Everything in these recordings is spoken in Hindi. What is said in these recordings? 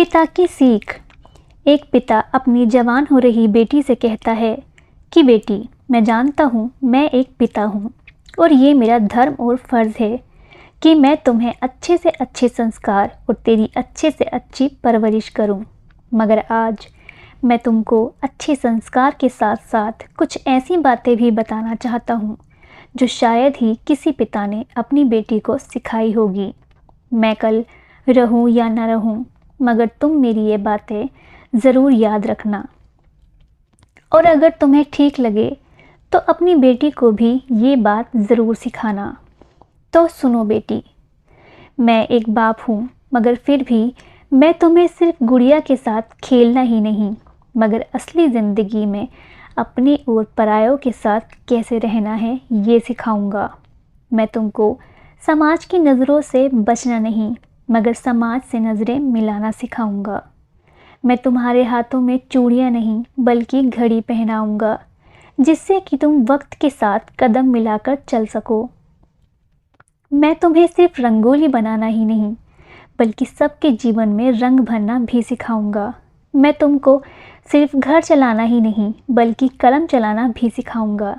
पिता की सीख। एक पिता अपनी जवान हो रही बेटी से कहता है कि बेटी, मैं जानता हूँ मैं एक पिता हूँ और ये मेरा धर्म और फ़र्ज़ है कि मैं तुम्हें अच्छे से अच्छे संस्कार और तेरी अच्छे से अच्छी परवरिश करूँ। मगर आज मैं तुमको अच्छे संस्कार के साथ साथ कुछ ऐसी बातें भी बताना चाहता हूँ जो शायद ही किसी पिता ने अपनी बेटी को सिखाई होगी। मैं कल रहूँ या न रहूँ, मगर तुम मेरी ये बातें ज़रूर याद रखना। और अगर तुम्हें ठीक लगे तो अपनी बेटी को भी ये बात ज़रूर सिखाना। तो सुनो बेटी, मैं एक बाप हूँ, मगर फिर भी मैं तुम्हें सिर्फ गुड़िया के साथ खेलना ही नहीं, मगर असली ज़िंदगी में अपने और परायों के साथ कैसे रहना है ये सिखाऊंगा। मैं तुमको समाज की नज़रों से बचना नहीं, मगर समाज से नज़रें मिलाना सिखाऊंगा। मैं तुम्हारे हाथों में चूड़ियाँ नहीं बल्कि घड़ी पहनाऊंगा, जिससे कि तुम वक्त के साथ कदम मिलाकर चल सको। मैं तुम्हें सिर्फ रंगोली बनाना ही नहीं बल्कि सबके जीवन में रंग भरना भी सिखाऊंगा। मैं तुमको सिर्फ घर चलाना ही नहीं बल्कि कलम चलाना भी सिखाऊंगा।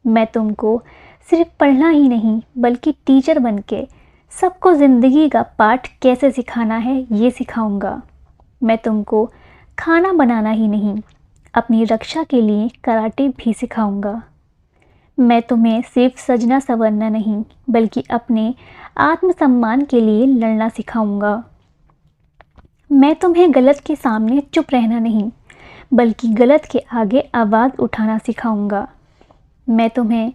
मैं तुमको सिर्फ पढ़ना ही नहीं बल्कि टीचर बनके सबको ज़िंदगी का पाठ कैसे सिखाना है ये सिखाऊंगा। मैं तुमको खाना बनाना ही नहीं, अपनी रक्षा के लिए कराटे भी सिखाऊंगा। मैं तुम्हें सिर्फ सजना संवरना नहीं बल्कि अपने आत्मसम्मान के लिए लड़ना सिखाऊंगा। मैं तुम्हें गलत के सामने चुप रहना नहीं बल्कि गलत के आगे आवाज़ उठाना सिखाऊंगा। मैं तुम्हें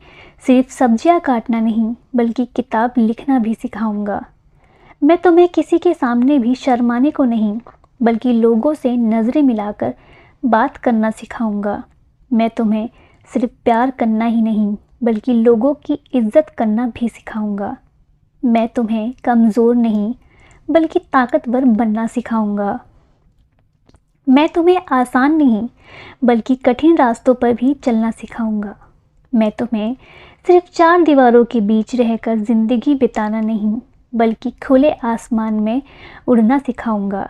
सिर्फ सब्जियां काटना नहीं बल्कि किताब लिखना भी सिखाऊंगा। मैं तुम्हें किसी के सामने भी शर्माने को नहीं बल्कि लोगों से नज़रें मिलाकर बात करना सिखाऊंगा। मैं तुम्हें सिर्फ प्यार करना ही नहीं बल्कि लोगों की इज्जत करना भी सिखाऊंगा। मैं तुम्हें कमज़ोर नहीं बल्कि ताकतवर बनना सिखाऊंगा। मैं तुम्हें आसान नहीं बल्कि कठिन रास्तों पर भी चलना सिखाऊंगा। मैं तुम्हें सिर्फ चार दीवारों के बीच रहकर ज़िंदगी बिताना नहीं बल्कि खुले आसमान में उड़ना सिखाऊंगा।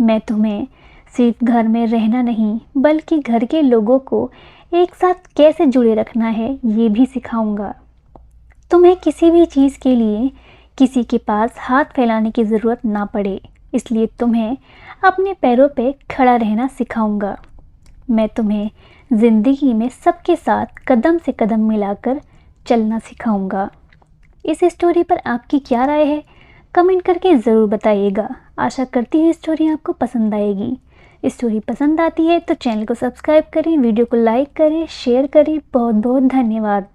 मैं तुम्हें सिर्फ घर में रहना नहीं बल्कि घर के लोगों को एक साथ कैसे जुड़े रखना है ये भी सिखाऊंगा। तुम्हें किसी भी चीज़ के लिए किसी के पास हाथ फैलाने की ज़रूरत ना पड़े, इसलिए तुम्हें अपने पैरों पे खड़ा रहना सिखाऊंगा। मैं तुम्हें ज़िंदगी में सबके साथ कदम से कदम मिलाकर चलना सिखाऊंगा। इस स्टोरी पर आपकी क्या राय है? कमेंट करके ज़रूर बताइएगा। आशा करती हूँ स्टोरी आपको पसंद आएगी। स्टोरी पसंद आती है तो चैनल को सब्सक्राइब करें, वीडियो को लाइक करें, शेयर करें। बहुत बहुत धन्यवाद।